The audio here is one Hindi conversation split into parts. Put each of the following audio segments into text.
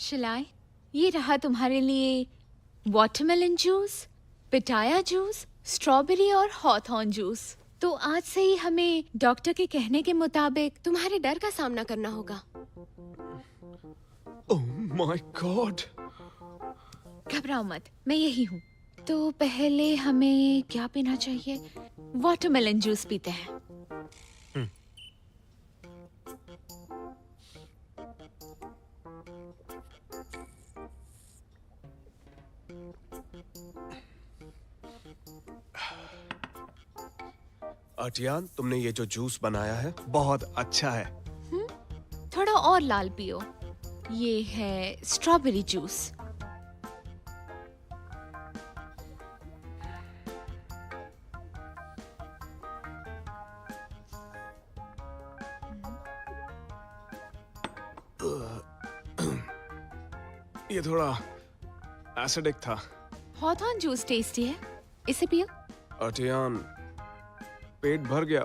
शिलाई, ये रहा तुम्हारे लिए वाटरमेलन जूस, पिटाया जूस, स्ट्रॉबेरी और हॉथॉर्न जूस। तो आज से ही हमें डॉक्टर के कहने के मुताबिक तुम्हारे डर का सामना करना होगा। Oh my God! घबराओ मत, मैं यही हूँ। तो पहले हमें क्या पीना चाहिए? वाटरमेलन जूस पीते हैं। अर्टियान, तुमने ये जो जूस बनाया है बहुत अच्छा है। थोड़ा और लाल पियो। ये है स्ट्रॉबेरी जूस। ये थोड़ा एसिडिक था। हॉथॉर्न जूस टेस्टी है, इसे पियो। अर्टियान, पेट भर गया।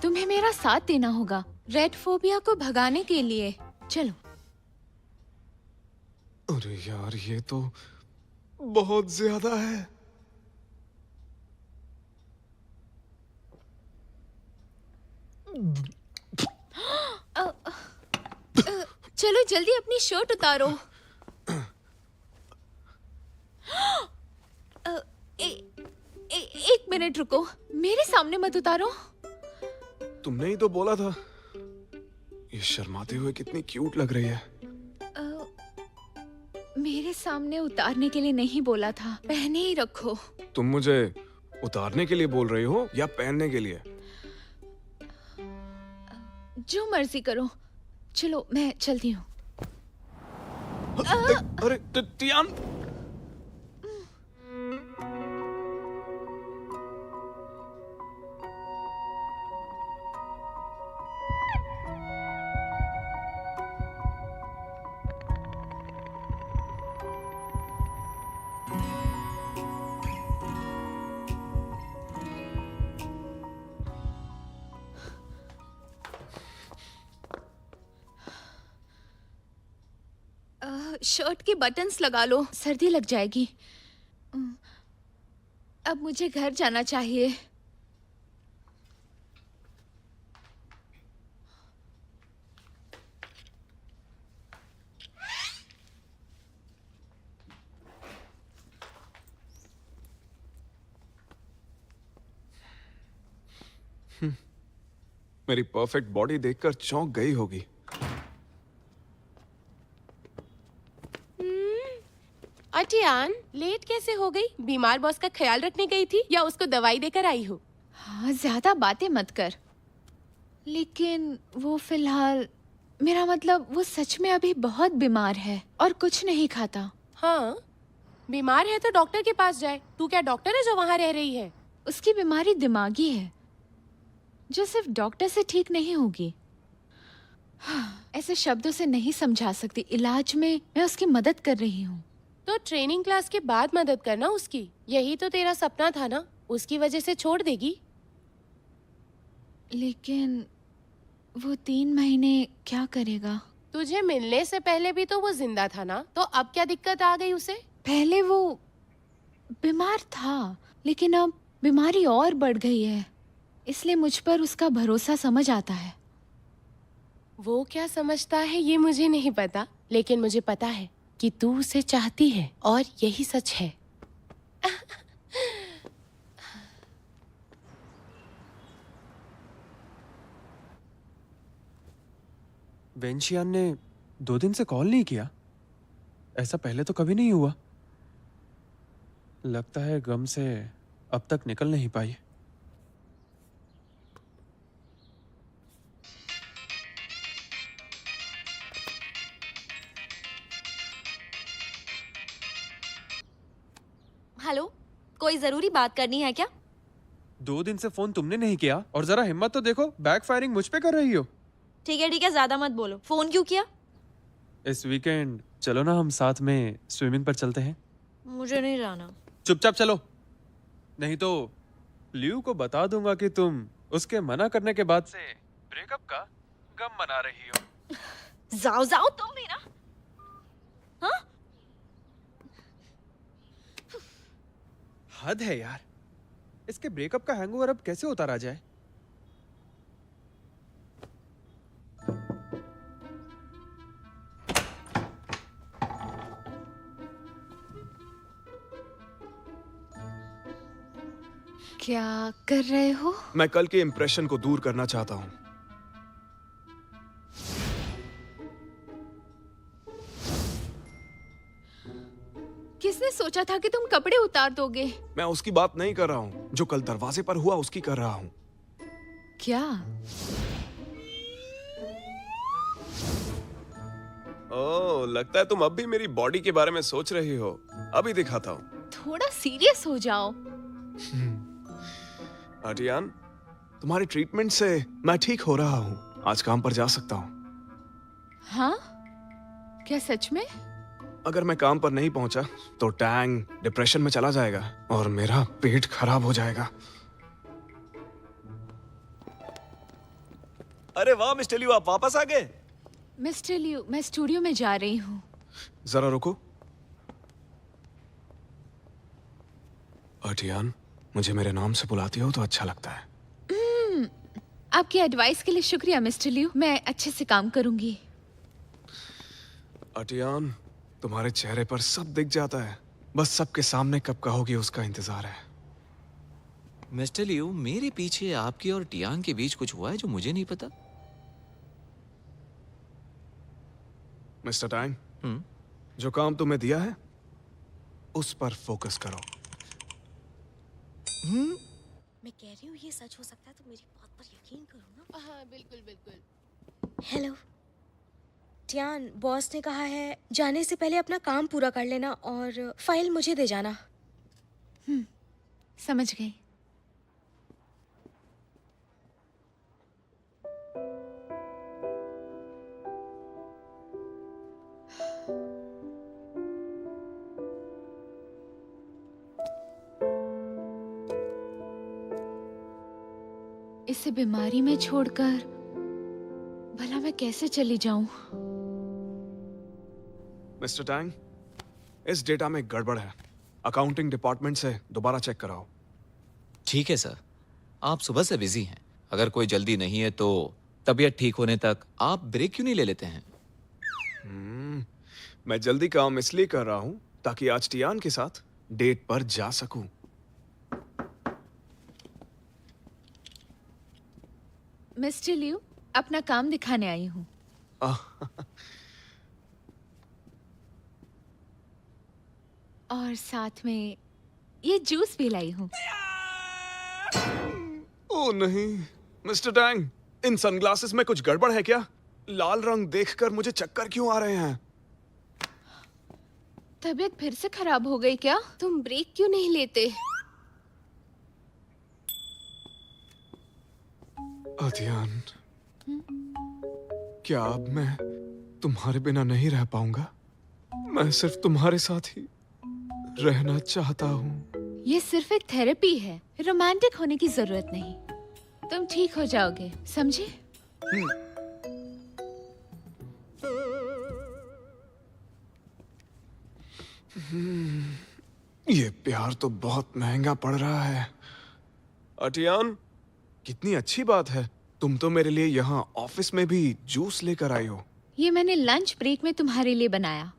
तुम्हें मेरा साथ देना होगा रेड फोबिया को भगाने के लिए। चलो। अरे यार, ये तो बहुत ज्यादा है। चलो जल्दी अपनी शर्ट उतारो। एक मिनट रुको, मेरे सामने मत उतारो। तुमने ही तो बोला था। ये शर्माते हुए कितनी क्यूट लग रही है। मेरे सामने उतारने के लिए नहीं बोला था, पहने ही रखो। तुम मुझे उतारने के लिए बोल रही हो या पहनने के लिए? जो मर्जी करो। चलो मैं चलती हूँ। अरे टियान! शर्ट के बटन्स लगा लो, सर्दी लग जाएगी। अब मुझे घर जाना चाहिए। मेरी परफेक्ट बॉडी देखकर चौंक गई होगी। अर्टियान, लेट कैसे हो गई? बीमार बॉस का ख्याल रखने गई थी या उसको दवाई देकर आई हो? हाँ, ज्यादा बातें मत कर। लेकिन वो फिलहाल, मेरा मतलब वो सच में अभी बहुत बीमार है और कुछ नहीं खाता। हाँ, बीमार है तो डॉक्टर के पास जाए। तू क्या डॉक्टर है जो वहाँ रह रही है? उसकी बीमारी दिमागी है जो सिर्फ डॉक्टर से ठीक नहीं होगी। हाँ, ऐसे शब्दों से नहीं समझा सकती। इलाज में मैं उसकी मदद कर रही हूँ। तो ट्रेनिंग क्लास के बाद मदद करना उसकी। यही तो तेरा सपना था ना? उसकी वजह से छोड़ देगी? लेकिन वो 3 महीने क्या करेगा? तुझे मिलने से पहले भी तो वो जिंदा था ना? तो अब क्या दिक्कत आ गई उसे? पहले वो बीमार था, लेकिन अब बीमारी और बढ़ गई है। इसलिए मुझ पर उसका भरोसा समझ आता है। वो क्या समझता है ये मुझे नहीं पता, लेकिन मुझे पता है कि तू उसे चाहती है और यही सच है। वेंशियान ने 2 दिन से कॉल नहीं किया। ऐसा पहले तो कभी नहीं हुआ। लगता है गम से अब तक निकल नहीं पाई। हेलो, कोई जरूरी बात करनी है क्या? 2 दिन से फोन तुमने नहीं किया और जरा हिम्मत तो देखो, बैक फायरिंग मुझ पे कर रही हो। ठीक है, ज्यादा मत बोलो। फोन क्यों किया? इस वीकेंड चलो ना, हम साथ में स्विमिंग पर चलते हैं। मुझे नहीं जाना। चुपचाप चलो, नहीं तो लियू को बता दूंगा कि तुम उसके मना करने के बाद से ब्रेकअप का गम मना रही हो। जाओ जाओ तुम भी ना। हाँ? हद है यार, इसके ब्रेकअप का हैंगओवर अब कैसे उतारा जाए? क्या कर रहे हो? मैं कल के इंप्रेशन को दूर करना चाहता हूँ। किसने सोचा था कि तुम कपड़े उतार दोगे? मैं उसकी बात नहीं कर रहा हूँ, जो कल दरवाजे पर हुआ उसकी कर रहा हूँ। क्या? ओह, लगता है तुम अब भी मेरी बॉडी के बारे में सोच रही हो। अभी दिखाता हूँ। थोड़ा सीरियस हो जाओ। आर्टियान, तुम्हारी ट्रीटमेंट से मैं ठीक हो रहा हूँ। आज काम पर जा सकता हूँ। हाँ? क्या सच में? अगर मैं काम पर नहीं पहुंचा तो टैंग डिप्रेशन में चला जाएगा और मेरा पेट खराब हो जाएगा। अरे वाह मिस्टर लियो, आप वापस आ गए। मिस्टर लियू, मैं स्टूडियो में जा रही हूँ। जरा रुको। आर्टियान, मुझे मेरे नाम से बुलाती हो तो अच्छा लगता है। आपकी एडवाइस के लिए शुक्रिया मिस्टर लियू। मैं अच्छे से काम करूंगी। आर्टियान, तुम्हारे चेहरे पर सब दिख जाता है, बस सबके सामने कब कहोगी उसका इंतजार है। मिस्टर लियो, मेरे पीछे आपकी और टियान के बीच कुछ हुआ है जो मुझे नहीं पता। मिस्टर टैंग, जो काम तुम्हें दिया है उस पर फोकस करो। मैं कह रही हूँ ये सच हो सकता है तो मेरी बात पर यकीन करो ना। हाँ बिल्कुल बिल्कुल। हेलो टियान, बॉस ने कहा है जाने से पहले अपना काम पूरा कर लेना और फाइल मुझे दे जाना। समझ गई। इसे बीमारी में छोड़कर भला मैं कैसे चली जाऊं? मिस्टर टैंग, इस डेटा में गड़बड़ है। अकाउंटिंग डिपार्टमेंट से दोबारा चेक कराओ। ठीक है सर, आप सुबह से बिजी हैं। अगर कोई जल्दी नहीं है तो तबीयत ठीक होने तक आप ब्रेक क्यों नहीं ले लेते हैं? मैं जल्दी काम इसलिए कर रहा हूँ ताकि आज टियान के साथ डेट पर जा सकूं। मिस्टर लियू, अपना काम दिखाने आई हूँ। और साथ में ये जूस भी लाई हूँ। ओह नहीं, मिस्टर टैंग, इन सनग्लासेस में कुछ गड़बड़ है क्या? लाल रंग देखकर मुझे चक्कर क्यों आ रहे हैं? तबीयत फिर से खराब हो गई क्या? तुम ब्रेक क्यों नहीं लेते? आर्टियान, क्या अब मैं तुम्हारे बिना नहीं रह पाऊंगा? मैं सिर्फ तुम्हारे साथ ही रहना चाहता हूँ। ये सिर्फ एक थेरेपी है, रोमांटिक होने की जरूरत नहीं। तुम ठीक हो जाओगे, समझे? ये प्यार तो बहुत महंगा पड़ रहा है। आर्टियान, कितनी अच्छी बात है, तुम तो मेरे लिए यहाँ ऑफिस में भी जूस लेकर आई हो। ये मैंने लंच ब्रेक में तुम्हारे लिए बनाया।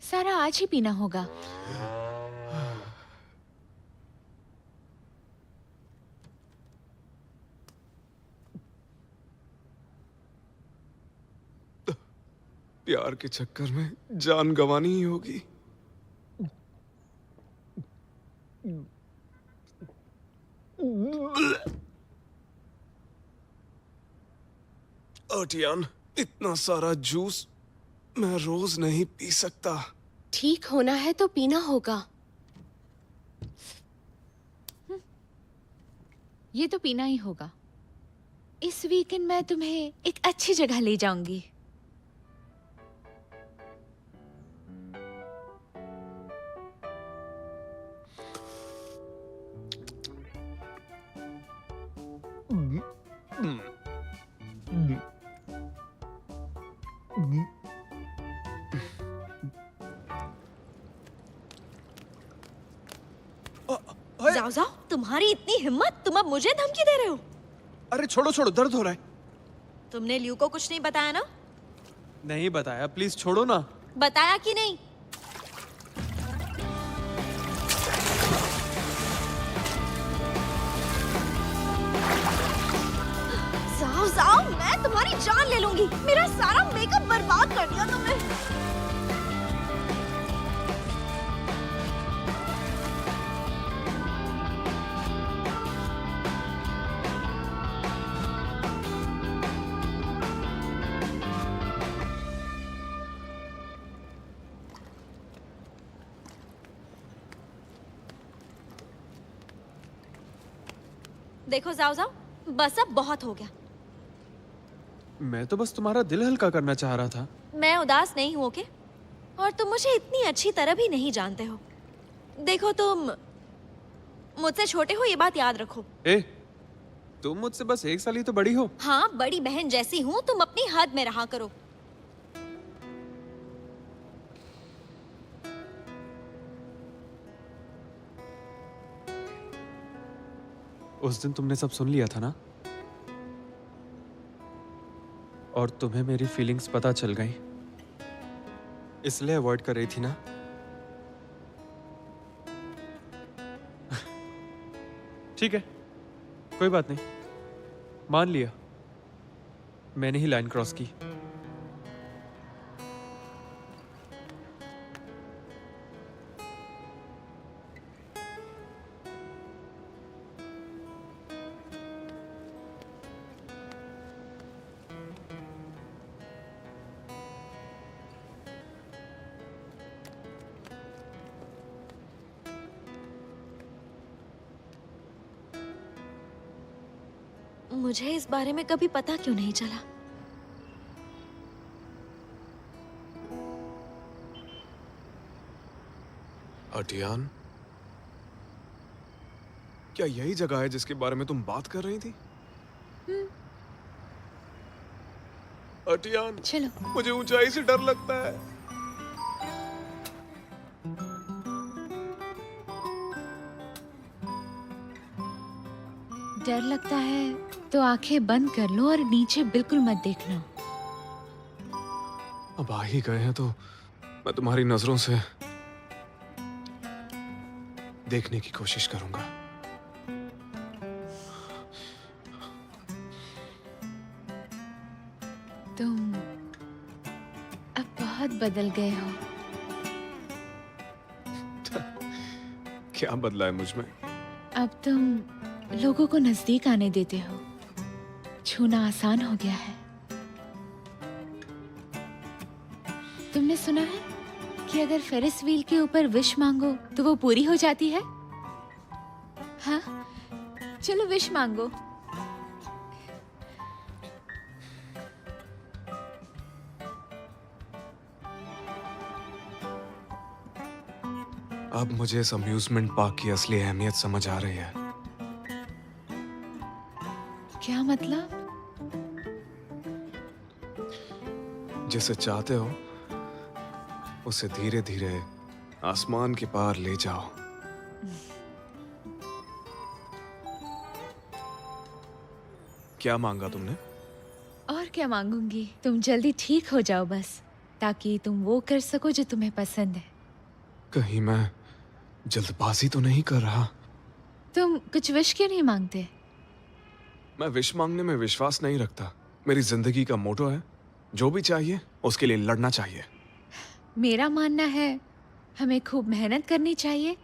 सारा आज ही पीना होगा। प्यार के चक्कर में जान गंवानी ही होगी। आर्टियान, इतना सारा जूस मैं रोज नहीं पी सकता। ठीक होना है तो पीना होगा। ये तो पीना ही होगा। इस वीकेंड मैं तुम्हें एक अच्छी जगह ले जाऊंगी। तुम्हारी इतनी हिम्मत, तुम अब मुझे धमकी दे रहे हो? अरे छोड़ो छोड़ो, दर्द हो रहा है। तुमने ल्यू को कुछ नहीं बताया ना? नहीं बताया, प्लीज छोड़ो ना। बताया कि नहीं? जाओ जाओ, मैं तुम्हारी जान ले लूंगी। मेरा सारा मेकअप बर्बाद कर दिया तुमने। देखो जाओ जाओ, बस अब बहुत हो गया। मैं तो बस तुम्हारा दिल हल्का करना चाह रहा था। मैं उदास नहीं हूं ओके? और तुम मुझे इतनी अच्छी तरह भी नहीं जानते हो। देखो तुम मुझसे छोटे हो, ये बात याद रखो। ए, तुम मुझसे बस 1 साल ही तो बड़ी हो। हाँ, बड़ी बहन जैसी हूँ, तुम अपनी हद में रहा करो। उस दिन तुमने सब सुन लिया था ना, और तुम्हें मेरी फीलिंग्स पता चल गई, इसलिए अवॉइड कर रही थी ना। ठीक है, कोई बात नहीं, मान लिया, मैंने ही लाइन क्रॉस की। मुझे इस बारे में कभी पता क्यों नहीं चला? अटियान, क्या यही जगह है जिसके बारे में तुम बात कर रही थी? अटियान, चलो। मुझे ऊंचाई से डर लगता है। डर लगता है तो आंखें बंद कर लो और नीचे बिल्कुल मत देखना। अब आ ही गए हैं तो मैं तुम्हारी नजरों से देखने की कोशिश करूंगा। तुम अब बहुत बदल गए हो। क्या बदला है मुझ में? अब तुम लोगों को नजदीक आने देते हो। छूना आसान हो गया है। तुमने सुना है कि अगर फेरिस व्हील के ऊपर विश मांगो तो वो पूरी हो जाती है? हाँ, चलो विश मांगो। अब मुझे इस अम्यूजमेंट पार्क की असली अहमियत समझ आ रही है। क्या मतलब? जिसे चाहते हो उसे धीरे धीरे आसमान के पार ले जाओ। क्या मांगा तुमने? और क्या मांगूंगी? तुम जल्दी ठीक हो जाओ बस, ताकि तुम वो कर सको जो तुम्हें पसंद है। कहीं मैं जल्दबाजी तो नहीं कर रहा? तुम कुछ विश क्यों नहीं मांगते? मैं विश मांगने में विश्वास नहीं रखता। मेरी जिंदगी का मोटो है, जो भी चाहिए उसके लिए लड़ना चाहिए। मेरा मानना है हमें खूब मेहनत करनी चाहिए